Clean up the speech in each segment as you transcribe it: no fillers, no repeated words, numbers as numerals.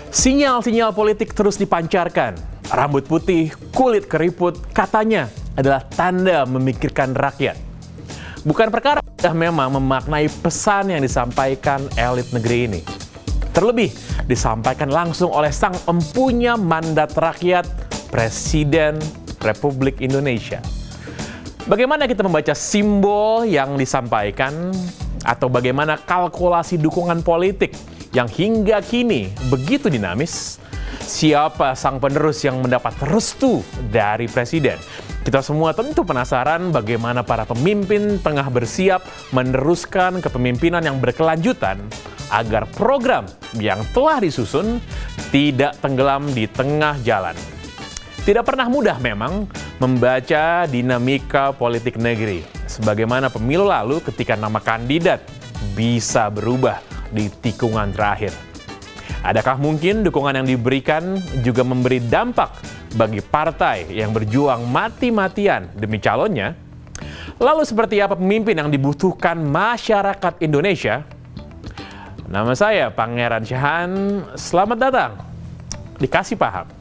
Sinyal-sinyal politik terus dipancarkan. Rambut putih, kulit keriput, katanya adalah tanda memikirkan rakyat. Bukan perkara mudah memang memaknai pesan yang disampaikan elit negeri ini. Terlebih, disampaikan langsung oleh sang empunya mandat rakyat, Presiden Republik Indonesia. Bagaimana kita membaca simbol yang disampaikan atau bagaimana kalkulasi dukungan politik yang hingga kini begitu dinamis? Siapa sang penerus yang mendapat restu dari Presiden? Kita semua tentu penasaran bagaimana para pemimpin tengah bersiap meneruskan kepemimpinan yang berkelanjutan agar program yang telah disusun tidak tenggelam di tengah jalan. Tidak pernah mudah memang membaca dinamika politik negeri. Sebagaimana pemilu lalu ketika nama kandidat bisa berubah di tikungan terakhir. Adakah mungkin dukungan yang diberikan juga memberi dampak bagi partai yang berjuang mati-matian demi calonnya? Lalu seperti apa pemimpin yang dibutuhkan masyarakat Indonesia? Nama saya Pangeran Syahan, selamat datang di Kasih Paham.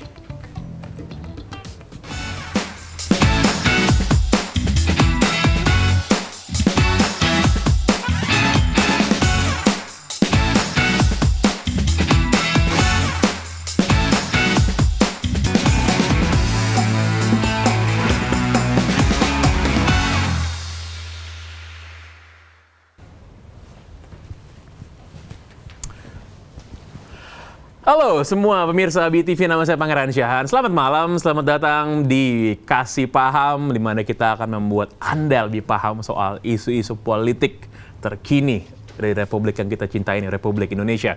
Halo semua pemirsa BTV, nama saya Pangeran Syahan. Selamat malam, selamat datang di Kasih Paham, di mana kita akan membuat Anda lebih paham soal isu-isu politik terkini dari Republik yang kita cintai ini, Republik Indonesia.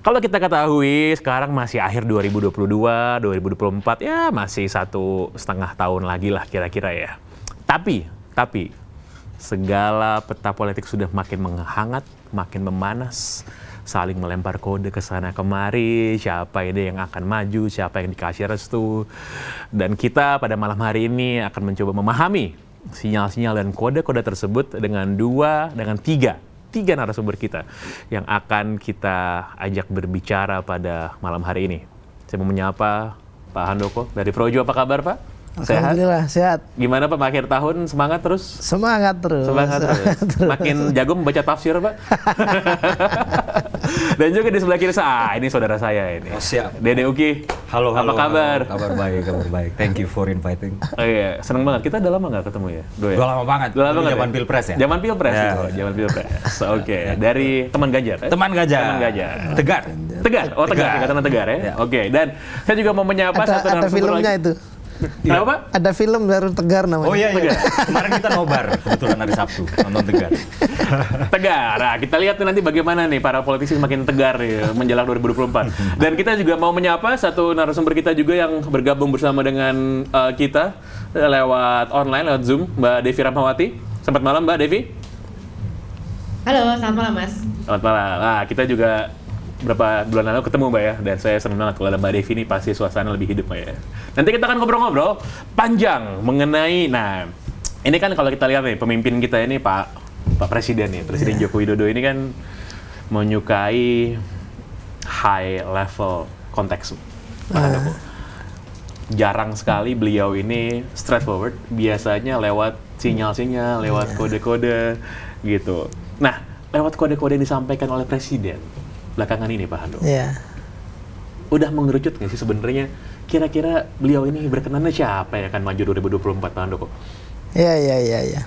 Kalau kita ketahui sekarang masih akhir 2022, 2024, ya masih 1,5 tahun lagi lah kira-kira ya. Tapi segala peta politik sudah makin menghangat, makin memanas, saling melempar kode ke sana kemari, siapa ini yang akan maju, siapa yang dikasih restu. Dan kita pada malam hari ini akan mencoba memahami sinyal-sinyal dan kode-kode tersebut dengan tiga narasumber kita yang akan kita ajak berbicara pada malam hari ini. Saya mau menyapa Pak Handoko dari Projo. Apa kabar Pak? Alhamdulillah sehat. Gimana Pak, akhir tahun semangat terus? Semangat terus. Makin jago membaca tafsir Pak. Dan juga di sebelah kiri saya, ini saudara saya ini. Oh, siap. Dede Uki. Halo. Apa kabar? Kabar baik. Thank you for inviting. Oh iya, seneng banget. Kita udah lama nggak ketemu ya? Udah lama banget. Zaman ya? Pilpres ya? Zaman Pilpres ya. Zaman Pilpres. Oke. Dari teman Ganjar. Teman Ganjar. Tegar. Oh Tegar, Ikatan Tegar ya? Oke. Dan saya juga mau menyapa satu narasumber lagi. Ada filmnya itu. Kenapa Pak? Ada film baru Tegar namanya. Oh iya. Kemarin kita nobar kebetulan hari Sabtu nonton Tegar. Tegar. Nah, kita lihat nanti bagaimana nih para politisi semakin tegar ya, menjelang 2024. Dan kita juga mau menyapa satu narasumber kita juga yang bergabung bersama dengan kita lewat online, lewat Zoom, Mbak Devi Rahmawati. Selamat malam Mbak Devi. Halo, selamat malam Mas. Selamat malam. Nah, kita juga berapa bulan lalu ketemu Mbak ya, dan saya senang banget kalau ada Mbak Devi ini, pasti suasana lebih hidup Mbak ya. Nanti kita akan ngobrol-ngobrol panjang mengenai, nah ini kan kalau kita lihat nih pemimpin kita ini Pak Presiden nih, Presiden Joko Widodo ini kan menyukai high level konteks Pak Handoko. Jarang sekali beliau ini straightforward, biasanya lewat sinyal-sinyal, lewat kode-kode gitu. Nah, lewat kode-kode yang disampaikan oleh Presiden belakangan ini Pak Handoko. Iya. Udah mengerucut nggak sih sebenarnya kira-kira beliau ini berkenannya siapa yang akan maju 2024 Pak Handoko? Iya.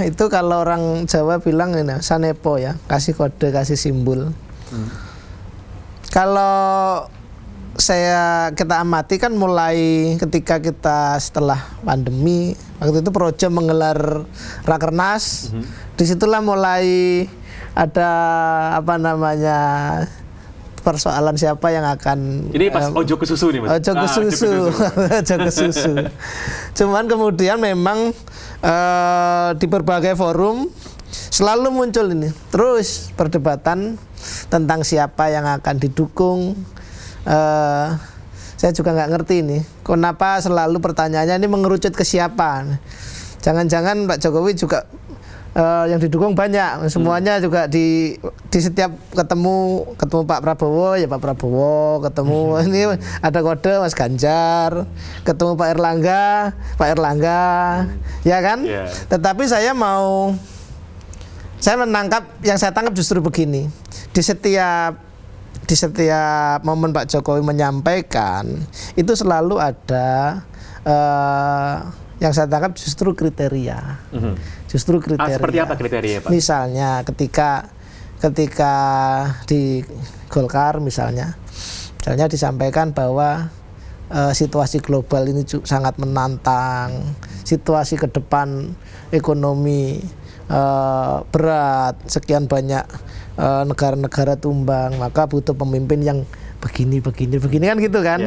Itu kalau orang Jawa bilang ini sanepo ya, kasih kode, kasih simbol. Kalau kita amati kan mulai ketika kita setelah pandemi, waktu itu Projo menggelar Rakernas, disitulah mulai ada persoalan siapa yang akan. Ini pas ojo ke susu nih Mas. Ojo ke susu. Cuman kemudian memang di berbagai forum selalu muncul ini terus perdebatan tentang siapa yang akan didukung. Saya juga nggak ngerti ini kenapa selalu pertanyaannya ini mengerucut ke siapa. Jangan-jangan Pak Jokowi juga yang didukung banyak, semuanya juga di setiap ketemu Pak Prabowo ya Pak Prabowo, ketemu ini ada kode Mas Ganjar, ketemu Pak Erlangga, ya kan? Tetapi saya menangkap, yang saya tangkap justru begini, di setiap momen Pak Jokowi menyampaikan itu selalu ada yang saya tangkap justru kriteria. Seperti apa kriteria, Pak? Misalnya ketika di Golkar misalnya disampaikan bahwa situasi global ini sangat menantang, situasi ke depan ekonomi berat, sekian banyak negara-negara tumbang, maka butuh pemimpin yang begini kan gitu kan,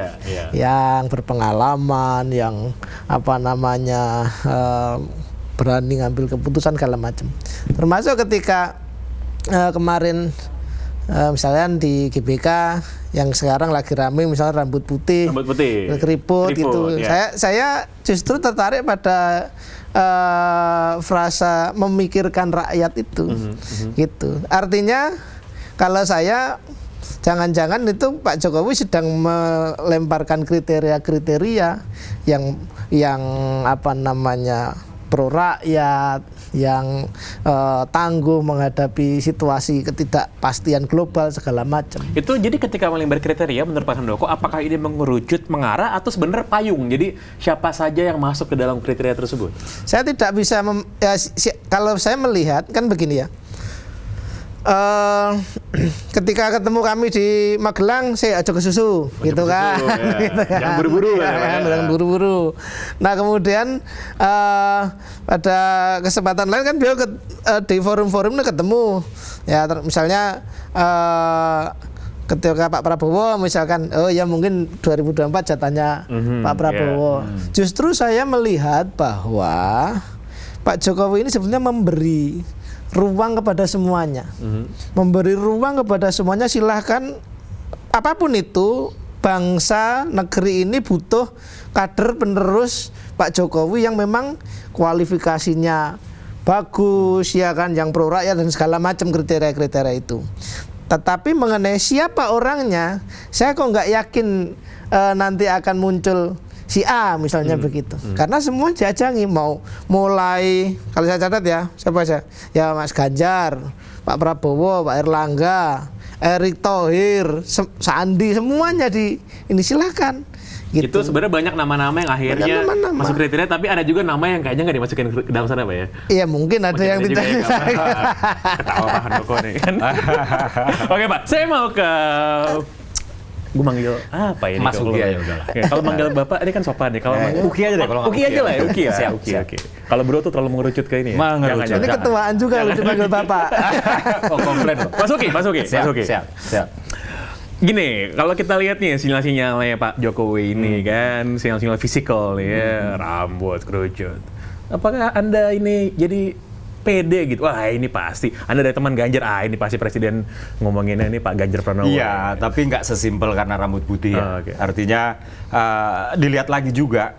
yang berpengalaman, yang berani ngambil keputusan segala macam. Termasuk ketika kemarin misalnya di GBK yang sekarang lagi rame, misalnya rambut putih, keriput gitu. Saya justru tertarik pada frasa memikirkan rakyat itu, gitu. Artinya kalau saya jangan-jangan itu Pak Jokowi sedang melemparkan kriteria-kriteria yang pro rakyat, yang tangguh menghadapi situasi ketidakpastian global segala macam. Itu jadi ketika melempar kriteria menurut Pak Handoko, apakah ini mengerucut, mengarah, atau sebenarnya payung? Jadi siapa saja yang masuk ke dalam kriteria tersebut? Saya tidak bisa kalau saya melihat kan begini ya. Ketika ketemu kami di Magelang, saya ajak ke susu, gitu kan. Gitu kan. Jangan buru-buru jangan buru-buru. Nah kemudian pada kesempatan lain kan beliau di forum-forum ini ketemu, ya misalnya ketika Pak Prabowo misalkan, oh ya mungkin 2024 jatahnya Pak Prabowo. Justru saya melihat bahwa Pak Jokowi ini sebenarnya memberi ruang kepada semuanya, memberi ruang kepada semuanya. Silahkan apapun itu, bangsa negeri ini butuh kader penerus Pak Jokowi yang memang kualifikasinya bagus, ya kan, yang pro rakyat dan segala macam kriteria-kriteria itu. Tetapi mengenai siapa orangnya, saya kok nggak yakin nanti akan muncul si A misalnya begitu. Karena semua diajangi, mau mulai, kalau saya catat ya, siapa aja? Ya Mas Ganjar, Pak Prabowo, Pak Erlangga, Erick Thohir, Sandi, semuanya ini silakan. Gitu. Itu sebenarnya banyak nama-nama yang akhirnya masuk kriteria, tapi ada juga nama yang kayaknya nggak dimasukin ke dalam sana, Pak ya? Iya mungkin ada yang tidak bisa. Ketawa Pak Handoko nih kan. Oke Pak, saya mau ke gue manggil apa ini? Mas Uki aja udahlah. Kalau manggil Bapak ini kan sopan ya. Kalau manggil Uki aja deh, kalau Uki aja lah ya. Uki ya. Oke. Kalau Bro tuh terlalu mengerucut ke ini ya. Ini ketuaan juga lu dipanggil Bapak. Oh, komplain. Mas Uki. Siap. Gini, kalau kita lihat nih sinyal-sinyalnya Pak Jokowi ini kan, sinyal-sinyal fisikal nih ya, rambut, kerucut. Apakah Anda ini jadi pede gitu? Wah ini pasti. Anda dari teman Ganjar, ini pasti presiden ngomonginnya ini Pak Ganjar Pranowo. Iya, tapi nggak sesimpel karena rambut putih ya. Artinya dilihat lagi juga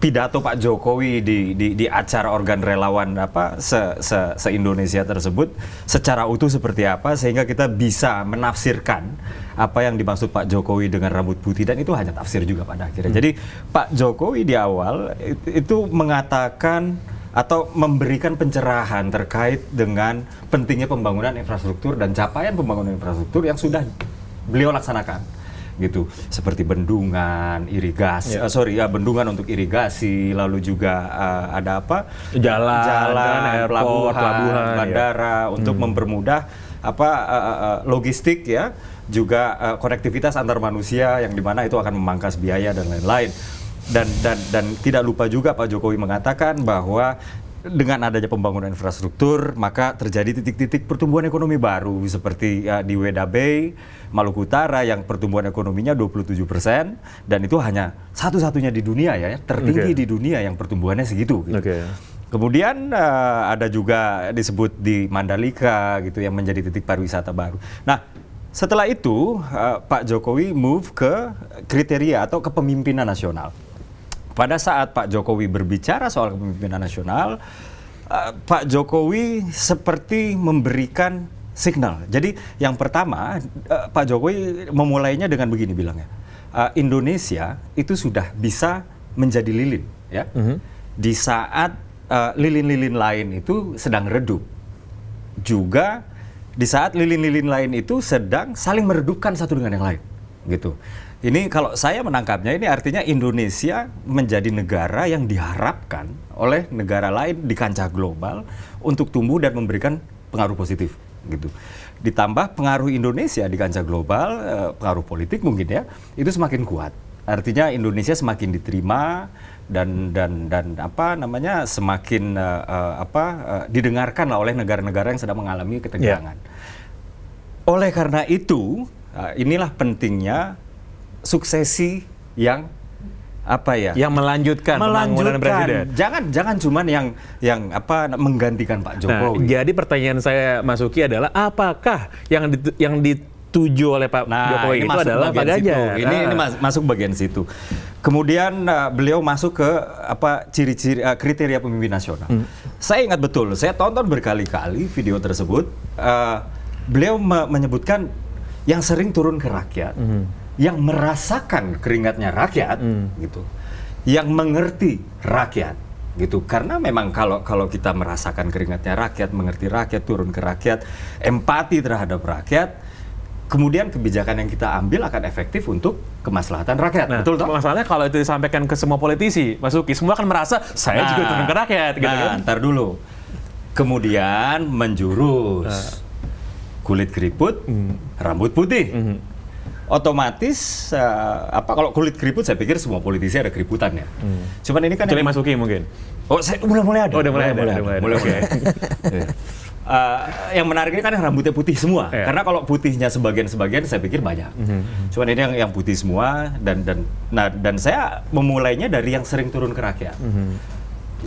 pidato Pak Jokowi di acara organ relawan se-Indonesia tersebut secara utuh seperti apa, sehingga kita bisa menafsirkan apa yang dimaksud Pak Jokowi dengan rambut putih, dan itu hanya tafsir juga pada akhirnya. Jadi Pak Jokowi di awal itu mengatakan atau memberikan pencerahan terkait dengan pentingnya pembangunan infrastruktur dan capaian pembangunan infrastruktur yang sudah beliau laksanakan, gitu, seperti bendungan, irigasi, bendungan untuk irigasi, lalu juga ada jalan, pelabuhan, bandara untuk mempermudah logistik ya, juga konektivitas antar manusia yang dimana itu akan memangkas biaya dan lain-lain. Dan tidak lupa juga Pak Jokowi mengatakan bahwa dengan adanya pembangunan infrastruktur maka terjadi titik-titik pertumbuhan ekonomi baru, seperti di Weda Bay, Maluku Utara yang pertumbuhan ekonominya 27%, dan itu hanya satu-satunya di dunia ya, tertinggi di dunia yang pertumbuhannya segitu. Gitu. Kemudian ada juga disebut di Mandalika gitu yang menjadi titik pariwisata baru. Nah, setelah itu Pak Jokowi move ke kriteria atau kepemimpinan nasional. Pada saat Pak Jokowi berbicara soal kepemimpinan nasional, Pak Jokowi seperti memberikan signal. Jadi yang pertama Pak Jokowi memulainya dengan begini bilangnya, Indonesia itu sudah bisa menjadi lilin, ya. Di saat lilin-lilin lain itu sedang redup, juga di saat lilin-lilin lain itu sedang saling meredupkan satu dengan yang lain, gitu. Ini kalau saya menangkapnya, ini artinya Indonesia menjadi negara yang diharapkan oleh negara lain di kancah global untuk tumbuh dan memberikan pengaruh positif, gitu. Ditambah pengaruh Indonesia di kancah global, pengaruh politik mungkin ya, itu semakin kuat. Artinya Indonesia semakin diterima dan apa namanya semakin didengarkan lah oleh negara-negara yang sedang mengalami ketegangan. Oleh karena itu, inilah pentingnya suksesi yang yang melanjutkan pembangunan presiden. Jangan cuman yang menggantikan Pak Jokowi. Nah, jadi pertanyaan saya Mas Uki adalah apakah yang dituju oleh Pak Jokowi itu adalah Pak Ganjar? Ini masuk bagian situ. Kemudian beliau masuk ke ciri-ciri kriteria pemimpin nasional. Saya ingat betul, saya tonton berkali-kali video tersebut. Beliau menyebutkan yang sering turun ke rakyat, yang merasakan keringatnya rakyat, gitu, yang mengerti rakyat, gitu. Karena memang kalau kita merasakan keringatnya rakyat, mengerti rakyat, turun ke rakyat, empati terhadap rakyat, kemudian kebijakan yang kita ambil akan efektif untuk kemaslahatan rakyat. Nah, betul toh? Masalahnya kalau itu disampaikan ke semua politisi, Mas Uki, semua akan merasa saya juga turun ke rakyat, gitu kan? Ntar dulu. Kemudian menjurus kulit keriput, rambut putih. Otomatis kalau kulit keriput saya pikir semua politisi ada keriputan ya. Cuman ini kan kecuali Mas Uki mungkin. Oh, saya mulai ada. Oh, udah mulai ada. Yang menarik ini kan yang rambutnya putih semua. Karena kalau putihnya sebagian-sebagian saya pikir banyak. Cuman ini yang putih semua dan saya memulainya dari yang sering turun ke rakyat.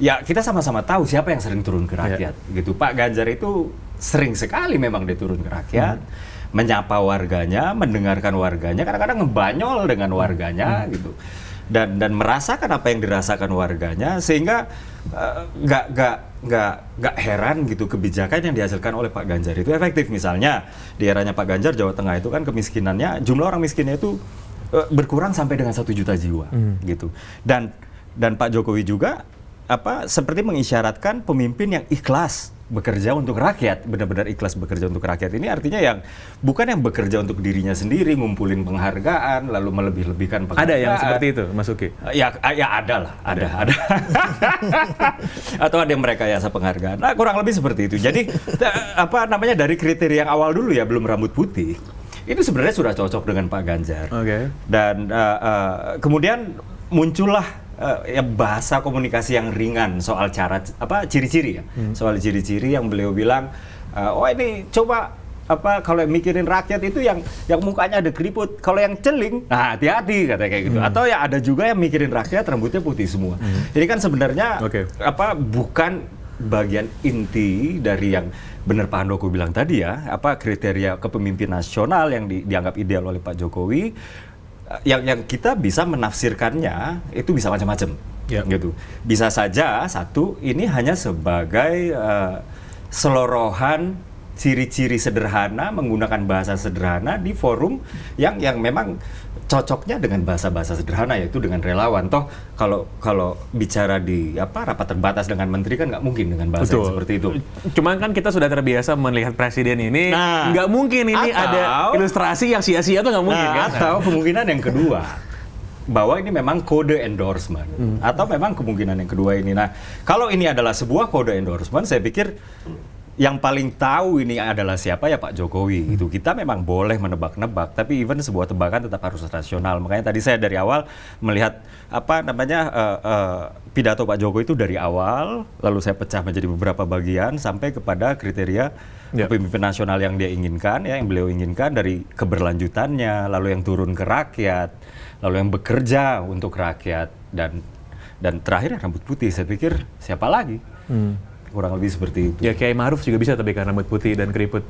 Ya, kita sama-sama tahu siapa yang sering turun ke rakyat, gitu. Pak Ganjar itu sering sekali memang dia turun ke rakyat, menyapa warganya, mendengarkan warganya, kadang-kadang ngebanyol dengan warganya, gitu. Dan merasakan apa yang dirasakan warganya, sehingga nggak heran gitu kebijakan yang dihasilkan oleh Pak Ganjar itu efektif. Misalnya di eranya Pak Ganjar, Jawa Tengah itu kan kemiskinannya, jumlah orang miskinnya itu berkurang sampai dengan 1 juta jiwa, gitu. Dan Pak Jokowi juga seperti mengisyaratkan pemimpin yang ikhlas bekerja untuk rakyat, benar-benar ikhlas bekerja untuk rakyat. Ini artinya bukan yang bekerja untuk dirinya sendiri, ngumpulin penghargaan, lalu melebih-lebihkan penghargaan. Ada yang seperti itu, Mas Uki? Ya ada lah, ada. Atau ada yang merekayasa penghargaan. Nah, kurang lebih seperti itu. Jadi dari kriteria yang awal dulu ya, belum rambut putih, itu sebenarnya sudah cocok dengan Pak Ganjar. Dan kemudian muncullah bahasa komunikasi yang ringan soal ciri-ciri ya, soal ciri-ciri yang beliau bilang, ini coba kalau mikirin rakyat itu yang mukanya ada keriput, kalau yang celing, nah hati-hati katanya kayak gitu. Atau ya ada juga yang mikirin rakyat rambutnya putih semua. Jadi kan sebenarnya bukan bagian inti dari yang benar Pak Handoko bilang tadi ya, kriteria kepemimpinan nasional yang dianggap ideal oleh Pak Jokowi. Yang kita bisa menafsirkannya itu bisa macam-macam, gitu. Bisa saja ini hanya sebagai selorohan ciri-ciri sederhana menggunakan bahasa sederhana di forum yang memang cocoknya dengan bahasa-bahasa sederhana, yaitu dengan relawan. Toh kalau bicara di rapat terbatas dengan menteri kan nggak mungkin dengan bahasa yang seperti itu. Cuman kan kita sudah terbiasa melihat presiden ini, nggak mungkin ini ada ilustrasi yang sia-sia tuh nggak mungkin kan? Atau kemungkinan yang kedua, bahwa ini memang kode endorsement, atau memang kemungkinan yang kedua ini. Nah, kalau ini adalah sebuah kode endorsement, saya pikir yang paling tahu ini adalah siapa ya Pak Jokowi. Itu kita memang boleh menebak-nebak, tapi even sebuah tebakan tetap harus rasional. Makanya tadi saya dari awal melihat pidato Pak Jokowi itu dari awal, lalu saya pecah menjadi beberapa bagian sampai kepada kriteria pemimpin nasional yang dia inginkan, yang beliau inginkan, dari keberlanjutannya, lalu yang turun ke rakyat, lalu yang bekerja untuk rakyat, dan terakhir rambut putih. Saya pikir siapa lagi? Kurang lebih seperti itu. Ya Kiai Ma'ruf juga bisa tapi kan rambut putih dan keriput.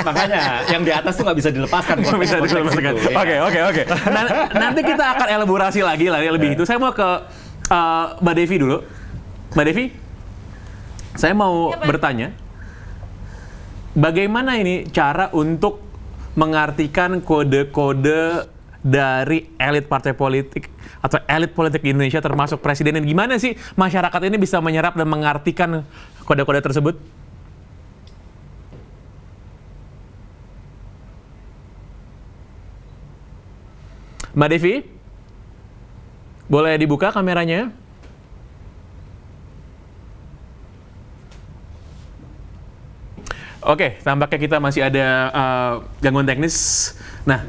Makanya yang di atas tuh nggak bisa dilepaskan. Bisa dilepaskan. Oke. Nanti kita akan elaborasi lagi lah lebih itu. Saya mau ke Mbak Devi dulu. Mbak Devi, Saya mau bertanya, bagaimana ini cara untuk mengartikan kode-kode dari elit partai politik atau elit politik di Indonesia termasuk presiden, dan gimana sih masyarakat ini bisa menyerap dan mengartikan kode-kode tersebut? Mbak Devi, boleh dibuka kameranya? Oke, tampaknya kita masih ada gangguan teknis. Nah,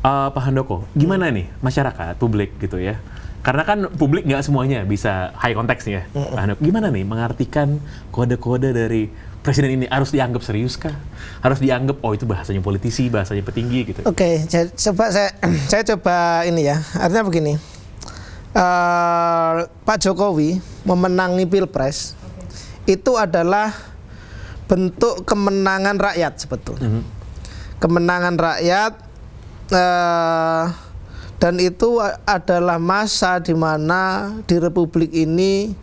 Pak Handoko, gimana nih masyarakat, publik gitu ya? Karena kan publik nggak semuanya bisa high context ya, Pak Handoko. Gimana nih mengartikan kode-kode dari presiden ini? Harus dianggap serius kah? Harus dianggap, oh itu bahasanya politisi, bahasanya petinggi gitu? Oke, coba saya coba ini ya. Artinya begini, Pak Jokowi memenangi Pilpres itu adalah bentuk kemenangan rakyat sebetulnya. Kemenangan rakyat, dan itu adalah masa di mana di Republik ini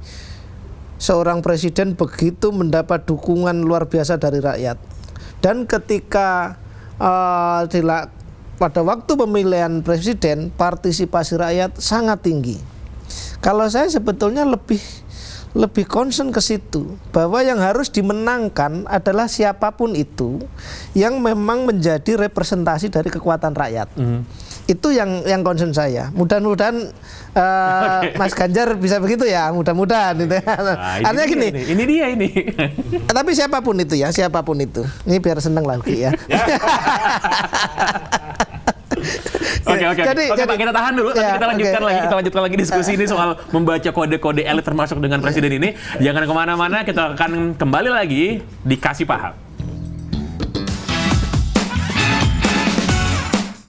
seorang presiden begitu mendapat dukungan luar biasa dari rakyat. Dan ketika pada waktu pemilihan presiden, partisipasi rakyat sangat tinggi. Kalau saya sebetulnya lebih concern ke situ, bahwa yang harus dimenangkan adalah siapapun itu yang memang menjadi representasi dari kekuatan rakyat. Itu yang concern saya. Mudah-mudahan Mas Ganjar bisa begitu ya, mudah-mudahan. Artinya gini, ini dia ini. Tapi siapapun itu ya, siapapun itu. Ini biar seneng lagi ya. Oke, Pak, kita tahan dulu. Nanti kita lanjutkan lagi diskusi ini soal membaca kode-kode elit termasuk dengan presiden ini. Jangan kemana-mana, kita akan kembali lagi di Kasih Paham.